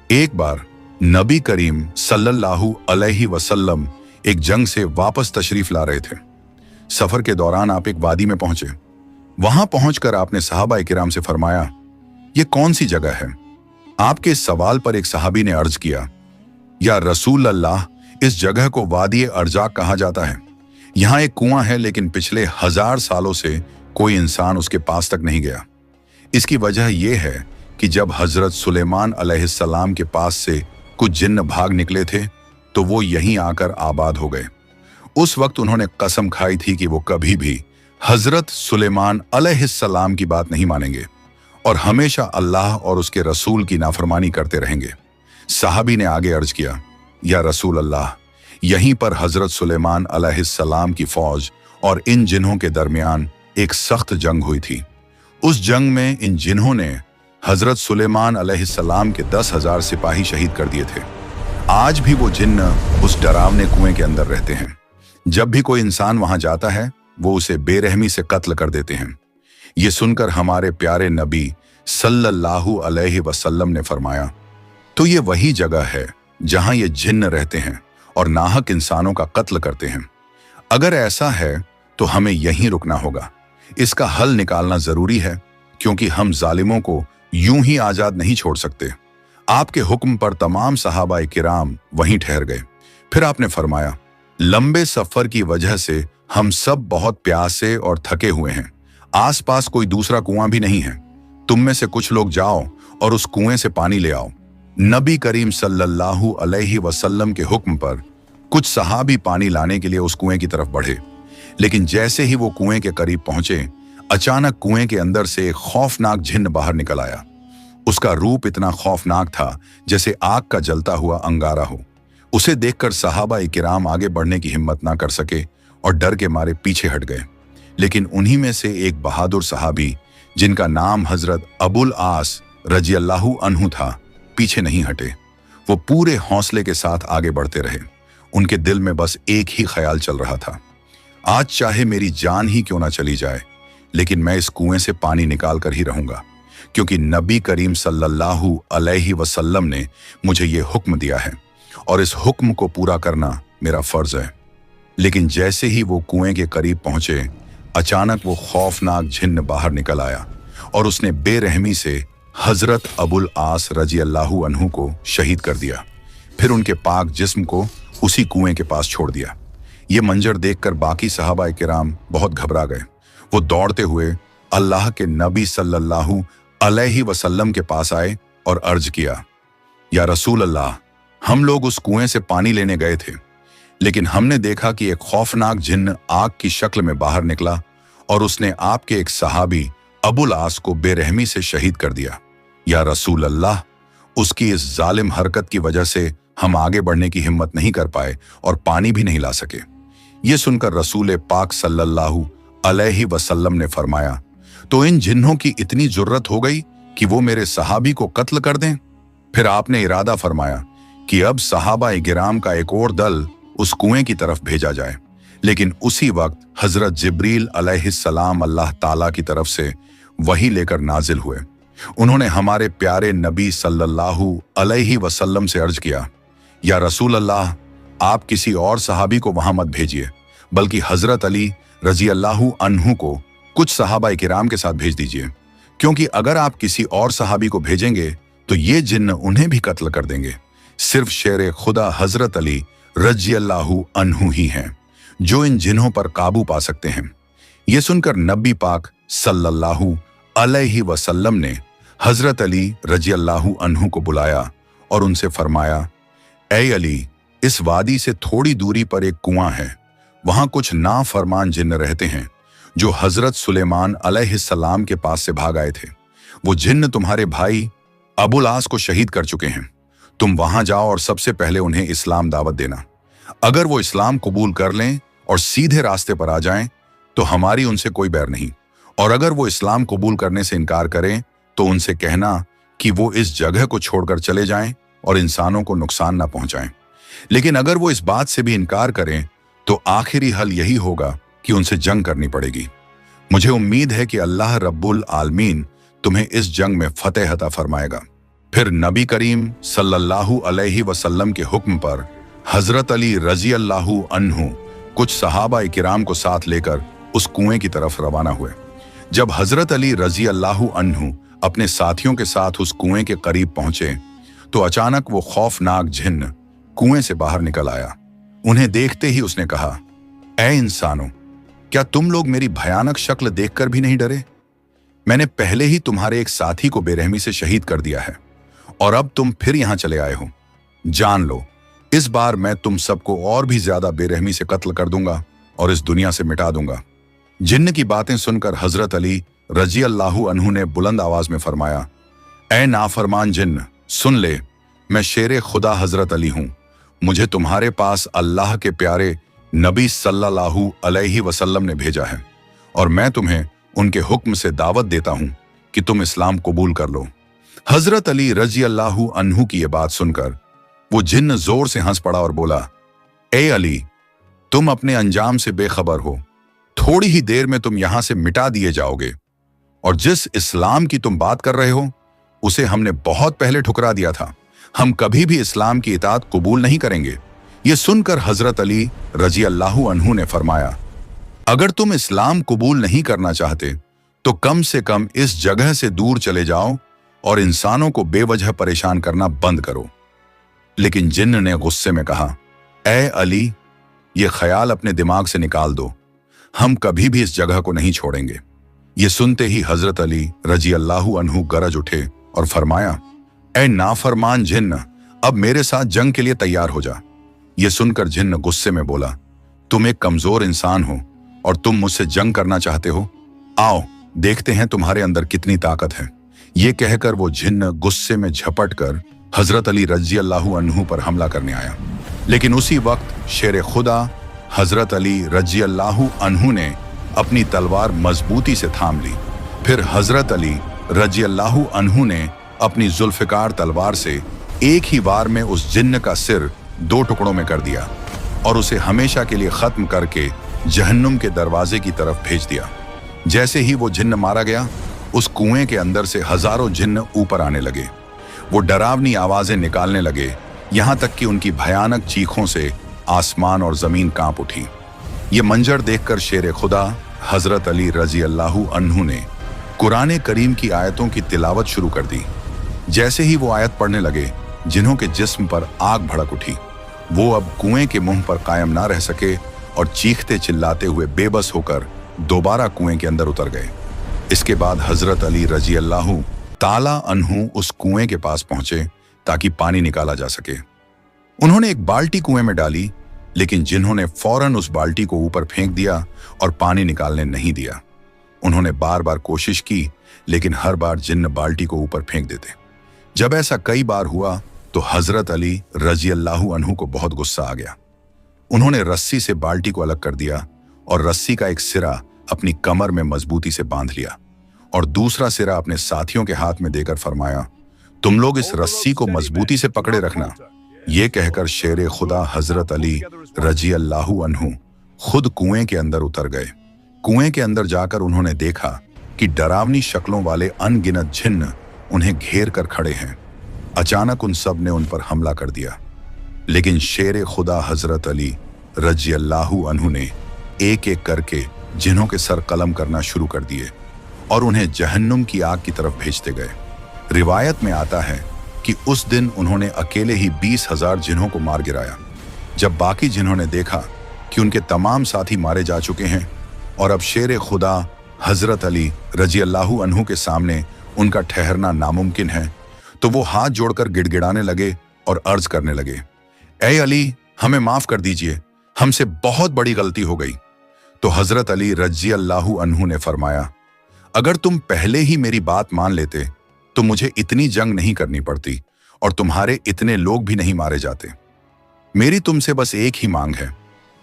एक बार नबी करीम सल्लल्लाहु अलैहि वसल्लम एक जंग से वापस तशरीफ ला रहे थे। सफर के दौरान आप एक वादी में पहुंचे। वहां पहुंचकर आपने सहाबा किराम से फरमाया, ये कौन सी जगह है? आपके इस सवाल पर एक सहाबी ने अर्ज किया, या रसूल अल्लाह, इस जगह को वादी अर्जाक कहा जाता है। यहाँ एक कुआं है, लेकिन पिछले 1000 सालों से कोई इंसान उसके पास तक नहीं गया। इसकी वजह यह है कि जब हजरत सुलेमान अलैहिस्सलाम के पास से कुछ जिन्न भाग निकले थे तो वो यहीं आकर आबाद हो गए। उस वक्त उन्होंने कसम खाई थी कि वो कभी भी हजरत सुलेमान अलैहिस्सलाम की बात नहीं मानेंगे और हमेशा अल्लाह और उसके रसूल की नाफरमानी करते रहेंगे। साहबी ने आगे अर्ज किया, या रसूल अल्लाह, यहीं पर हजरत सुलेमान अलैहिस्सलाम की फौज और इन जिन्हों के दरमियान एक सख्त जंग हुई थी। उस जंग में इन जिन्हों ने हजरत सुलेमान अलैहिस्सलाम के 10,000 सिपाही शहीद कर दिए थे। आज भी वो जिन्न उस डरावने कुएं के अंदर रहते हैं। जब भी कोई इंसान वहां जाता है वो उसे बेरहमी से कत्ल कर देते हैं। ये सुनकर हमारे प्यारे नबी सल्लल्लाहु अलैहि वसल्लम ने फरमाया, तो ये वही जगह है जहां ये जिन्न रहते हैं और नाहक इंसानों का कत्ल करते हैं। अगर ऐसा है तो हमें यहीं रुकना होगा। इसका हल निकालना जरूरी है, क्योंकि हम जालिमों को यूं ही आजाद नहीं छोड़ सकते। आपके हुक्म पर तमाम सहाबा किराम वहीं ठहर गए। फिर आपने फरमाया, लंबे सफर की वजह से हम सब बहुत प्यासे और थके हुए हैं। आसपास कोई दूसरा कुआं भी नहीं है। तुम में से कुछ लोग जाओ और उस कुएं से पानी ले आओ। नबी करीम सल्लल्लाहु अलैहि वसल्लम के हुक्म पर कुछ सहाबी पानी लाने के लिए उस कुएं की तरफ बढ़े, लेकिन जैसे ही वो कुएं के करीब पहुंचे, अचानक कुएं के अंदर से एक खौफनाक जिन्न बाहर निकल आया। उसका रूप इतना खौफनाक था जैसे आग का जलता हुआ अंगारा हो। उसे देखकर सहाबा किराम आगे बढ़ने की हिम्मत ना कर सके और डर के मारे पीछे हट गए। लेकिन उन्हीं में से एक बहादुर सहाबी, जिनका नाम हजरत अबुल आस रजियल्लाहु अन्हु था, पीछे नहीं हटे। वो पूरे हौसले के साथ आगे बढ़ते रहे। उनके दिल में बस एक ही ख्याल चल रहा था, आज चाहे मेरी जान ही क्यों ना चली जाए, लेकिन मैं इस कुएं से पानी निकाल कर ही रहूंगा, क्योंकि नबी करीम सल्लल्लाहु अलैहि वसल्लम ने मुझे ये हुक्म दिया है और इस हुक्म को पूरा करना मेरा फर्ज है। लेकिन जैसे ही वो कुएं के करीब पहुंचे, अचानक वो खौफनाक जिन्न बाहर निकल आया और उसने बेरहमी से हजरत अबुल आस रजियल्लाहु अन्हु को शहीद कर दिया। फिर उनके पाक जिस्म को उसी कुएं के पास छोड़ दिया। ये मंजर देखकर बाकी सहाबा किराम बहुत घबरा गए। वो दौड़ते हुए अल्लाह के नबी सल्लल्लाहु अलैहि वसल्लम के पास आए और अर्ज किया, या रसूल अल्लाह, हम लोग उस कुएं से पानी लेने गए थे, लेकिन हमने देखा कि एक खौफनाक जिन्न आग की शक्ल में बाहर निकला और उसने आपके एक सहाबी अबुल आस को बेरहमी से शहीद कर दिया। या रसूल अल्लाह, उसकी इस जालिम हरकत की वजह से हम आगे बढ़ने की हिम्मत नहीं कर पाए और पानी भी नहीं ला सके। ये सुनकर रसूल पाक सल्लल्लाहु अलैहि वसल्लम ने फरमाया, तो इन जिन्हों की इतनी जुर्रत हो गई कि वो मेरे सहाबी को कत्ल कर दें? फिर आपने इरादा फरमाया कि अब सहाबा गिराम का एक और दल उस कुएं की तरफ भेजा जाए। लेकिन उसी वक्त हजरत जिब्रील अलैहिस्सलाम अल्लाह ताला की तरफ से वही लेकर नाजिल हुए। उन्होंने हमारे प्यारे नबी सल्लल्लाहु अलैहि वसल्लम से अर्ज किया, या रसूल अल्लाह, आप किसी और सहाबी को वहां मत भेजिए, बल्कि हजरत अली रजियल्लाहु अन्हु को कुछ सहाबा किराम के साथ भेज दीजिए, क्योंकि अगर आप किसी और सहाबी को भेजेंगे तो ये जिन्न उन्हें भी कत्ल कर देंगे। सिर्फ शेर खुदा हजरत अली रजियल्लाहु अन्हु ही हैं जो इन जिन्हों पर काबू पा सकते हैं। ये सुनकर नबी पाक सल्लल्लाहु अलैहि वसल्लम ने हजरत अली रजियल्लाहु अन्हु को बुलाया और उनसे फरमाया, ऐ अली, इस वादी से थोड़ी दूरी पर एक कुआं है। वहां कुछ नाफरमान जिन्न रहते हैं जो हजरत सुलेमान अलैहिस्सलाम के पास से भाग आए थे। वो जिन्न तुम्हारे भाई अबुल आस को शहीद कर चुके हैं। तुम वहां जाओ और सबसे पहले उन्हें इस्लाम दावत देना। अगर वो इस्लाम कबूल कर लें और सीधे रास्ते पर आ जाएं तो हमारी उनसे कोई बैर नहीं, और अगर वो इस्लाम कबूल करने से इनकार करें तो उनसे कहना कि वो इस जगह को छोड़कर चले जाएं और इंसानों को नुकसान ना पहुंचाएं। लेकिन अगर वो इस बात से भी इनकार करें तो आखिरी हल यही होगा कि उनसे जंग करनी पड़ेगी। मुझे उम्मीद है कि अल्लाह रब्बुल आलमीन तुम्हें इस जंग में फतेह अता फरमाएगा। फिर नबी करीम सल्लल्लाहु अलैहि वसल्लम के हुक्म पर हजरत अली रजी अल्लाहु अन्हु कुछ सहाबा किराम को साथ लेकर उस कुएं की तरफ रवाना हुए। जब हजरत अली रजी अल्लाहु अन्हु अपने साथियों के साथ उस कुएं के करीब पहुंचे तो अचानक वो खौफनाक जिन्न कुएं से बाहर निकल आया। उन्हें देखते ही उसने कहा, ऐ इंसानों, क्या तुम लोग मेरी भयानक शक्ल देखकर भी नहीं डरे? मैंने पहले ही तुम्हारे एक साथी को बेरहमी से शहीद कर दिया है और अब तुम फिर यहां चले आए हो। जान लो, इस बार मैं तुम सबको और भी ज्यादा बेरहमी से कत्ल कर दूंगा और इस दुनिया से मिटा दूंगा। जिन्न की बातें सुनकर हजरत अली रजी अल्लाहु अन्हु ने बुलंद आवाज में फरमाया, ऐ नाफरमान जिन्न, सुन ले, मैं शेर खुदा हजरत अली हूं। मुझे तुम्हारे पास अल्लाह के प्यारे नबी सल्लल्लाहु अलैहि वसल्लम ने भेजा है और मैं तुम्हें उनके हुक्म से दावत देता हूं कि तुम इस्लाम कबूल कर लो। हजरत अली रजी अल्लाहु अन्हु की यह बात सुनकर वो जिन्न जोर से हंस पड़ा और बोला, ए अली, तुम अपने अंजाम से बेखबर हो। थोड़ी ही देर में तुम यहां से मिटा दिए जाओगे और जिस इस्लाम की तुम बात कर रहे हो उसे हमने बहुत पहले ठुकरा दिया था। हम कभी भी इस्लाम की इताअत कबूल नहीं करेंगे। ये सुनकर हजरत अली रजी अल्लाहु अन्हु ने फरमाया, अगर तुम इस्लाम कबूल नहीं करना चाहते तो कम से कम इस जगह से दूर चले जाओ और इंसानों को बेवजह परेशान करना बंद करो। लेकिन जिन्न ने गुस्से में कहा, ए अली, ये ख्याल अपने दिमाग से निकाल दो, हम कभी भी इस जगह को नहीं छोड़ेंगे। ये सुनते ही हजरत अली रजी अल्लाहु अन्हु गरज उठे और फरमाया, ए नाफरमान जिन्न, अब मेरे साथ जंग के लिए तैयार हो जा। ये सुनकर जिन्न गुस्से में बोला, तुम एक कमजोर इंसान हो और तुम मुझसे जंग करना चाहते हो? आओ देखते हैं तुम्हारे अंदर कितनी ताकत है। ये कहकर वो जिन्न गुस्से में झपट कर हजरत अली रजी अल्लाहु अन्हु पर हमला करने आया। लेकिन उसी वक्त शेर खुदा हजरत अली रजी अल्लाहु अन्हु ने अपनी तलवार मजबूती से थाम ली। फिर हजरत अली रजी अल्लाहु अन्हु ने अपनी जुल्फिकार तलवार से एक ही वार में उस जिन्न का सिर 2 टुकड़ों में कर दिया और उसे हमेशा के लिए खत्म करके जहन्नुम के दरवाजे की तरफ भेज दिया। जैसे ही वो जिन्न मारा गया, उस कुएं के अंदर से हजारों जिन्न ऊपर आने लगे। वो डरावनी आवाजें निकालने लगे, यहां तक कि उनकी भयानक चीखों से आसमान और जमीन कांप उठी। ये मंजर देखकर शेर खुदा हजरत अली रजी अल्लाहु अन्हु ने कुरान करीम की आयतों की तिलावत शुरू कर दी। जैसे ही वो आयत पढ़ने लगे, जिन्हों के जिस्म पर आग भड़क उठी। वो अब कुएं के मुंह पर कायम ना रह सके और चीखते चिल्लाते हुए बेबस होकर दोबारा कुएं के अंदर उतर गए। इसके बाद हजरत अली रजी अल्लाहु ताला अन्हु उस कुएं के पास पहुंचे ताकि पानी निकाला जा सके। उन्होंने एक बाल्टी कुएं में डाली, लेकिन जिन्होंने फौरन उस बाल्टी को ऊपर फेंक दिया और पानी निकालने नहीं दिया। उन्होंने बार बार कोशिश की, लेकिन हर बार जिन्न बाल्टी को ऊपर फेंक देते। जब ऐसा कई बार हुआ तो हजरत अली रजी अल्लाहु अन्हु को बहुत गुस्सा आ गया। उन्होंने रस्सी से बाल्टी को अलग कर दिया और रस्सी का एक सिरा अपनी कमर में मजबूती से बांध लिया और दूसरा सिरा अपने साथियों के हाथ में देकर फरमाया, तुम लोग इस रस्सी को मजबूती से पकड़े रखना। ये कहकर शेर खुदा हजरत अली रजी अल्लाहु अन्हु खुद कुएं के अंदर उतर गए। कुएं के अंदर जाकर उन्होंने देखा कि डरावनी शक्लों वाले अनगिनत जिन्न उन्हें घेर कर खड़े हैं। अचानक उन सब ने उन पर हमला कर दिया, लेकिन शेर खुदा हजरत अली रजी अल्लाहु अन्हु ने एक एक करके जिन्हों के सर कलम करना शुरू कर दिए और उन्हें जहन्नुम की आग की तरफ भेजते गए। रिवायत में आता है कि उस दिन उन्होंने अकेले ही 20,000 जिन्हों को मार गिराया। जब बाकी जिन्हों ने देखा कि उनके तमाम साथी मारे जा चुके हैं और अब शेर खुदा हजरत अली रजी अल्लाहु अन्हु के सामने उनका ठहरना नामुमकिन है, तो वो हाथ जोड़कर गिड़गिड़ाने लगे और अर्ज करने लगे, ऐ अली, हमें माफ कर दीजिए, हमसे बहुत बड़ी गलती हो गई। तो हजरत अली रजी अल्लाहु अन्हु ने फरमाया, अगर तुम पहले ही मेरी बात मान लेते तो मुझे इतनी जंग नहीं करनी पड़ती और तुम्हारे इतने लोग भी नहीं मारे जाते। मेरी तुमसे बस एक ही मांग है,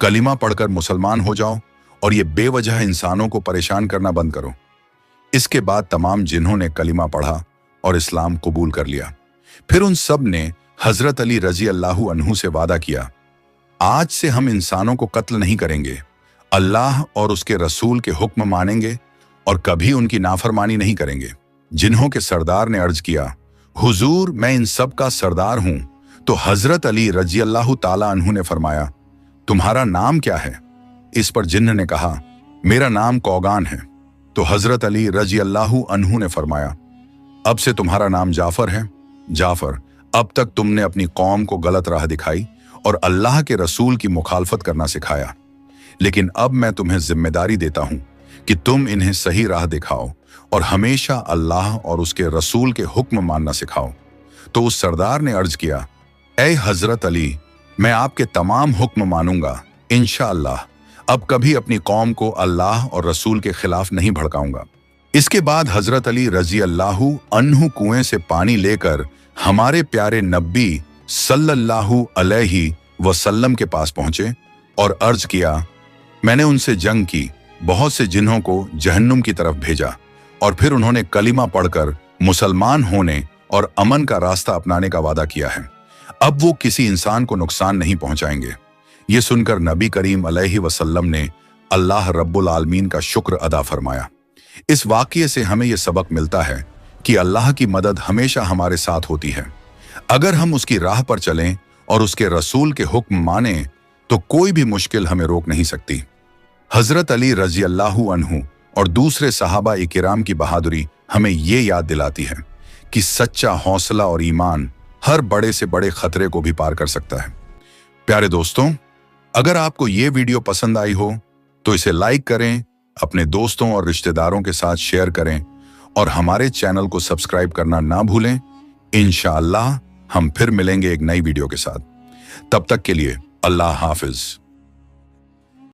कलिमा पढ़कर मुसलमान हो जाओ और ये बेवजह इंसानों को परेशान करना बंद करो। इसके बाद तमाम जिन्हों ने कलिमा पढ़ा और इस्लाम कबूल कर लिया। फिर उन सब ने हजरत अली रजी अल्लाहु अन्हु से वादा किया, आज से हम इंसानों को कत्ल नहीं करेंगे, अल्लाह और उसके रसूल के हुक्म मानेंगे और कभी उनकी नाफरमानी नहीं करेंगे। जिन्हों के सरदार ने अर्ज किया, हुजूर, मैं इन सब का सरदार हूं। तो हजरत अली रजी अल्लाह ताला अन्हु ने फरमाया, तुम्हारा नाम क्या है? इस पर जिन्न ने कहा, मेरा नाम कौगान है। तो हजरत अली रजी अल्लाह अन्हु ने फरमाया, अब से तुम्हारा नाम जाफर है। जाफर, अब तक तुमने अपनी कौम को गलत राह दिखाई और अल्लाह के रसूल की मुखालफत करना सिखाया, लेकिन अब मैं तुम्हें जिम्मेदारी देता हूं कि तुम इन्हें सही राह दिखाओ और हमेशा अल्लाह और उसके रसूल के हुक्म मानना सिखाओ। तो उस सरदार ने अर्ज किया, ऐ हजरत अली, मैं आपके तमाम हुक्म मानूंगा इंशाअल्लाह। अब कभी अपनी कौम को अल्लाह और रसूल के खिलाफ नहीं भड़काऊंगा। इसके बाद हजरत अली रजी अल्लाहु अन्हु कुएं से पानी लेकर हमारे प्यारे नबी सल्लल्लाहु अलैहि वसल्लम के पास पहुंचे और अर्ज किया, मैंने उनसे जंग की, बहुत से जिन्हों को जहन्नुम की तरफ भेजा और फिर उन्होंने कलिमा पढ़कर मुसलमान होने और अमन का रास्ता अपनाने का वादा किया है। अब वो किसी इंसान को नुकसान नहीं पहुंचाएंगे। ये सुनकर नबी करीम अलैहि वसल्लम ने अल्लाह रब्बुल आलमीन का शुक्र अदा फरमाया। इस वाक़ये से हमें यह सबक मिलता है कि अल्लाह की मदद हमेशा हमारे साथ होती है। अगर हम उसकी राह पर चलें और उसके रसूल के हुक्म मानें तो कोई भी मुश्किल हमें रोक नहीं सकती। हजरत अली रजी अल्लाहु अन्हु और दूसरे सहाबा इकिराम की बहादुरी हमें ये याद दिलाती है कि सच्चा हौसला और ईमान हर बड़े से बड़े खतरे को भी पार कर सकता है। प्यारे दोस्तों, अगर आपको ये वीडियो पसंद आई हो तो इसे लाइक करें, अपने दोस्तों और रिश्तेदारों के साथ शेयर करें और हमारे चैनल को सब्सक्राइब करना ना भूलें। इंशाअल्लाह हम फिर मिलेंगे एक नई वीडियो के साथ। तब तक के लिए अल्लाह हाफिज।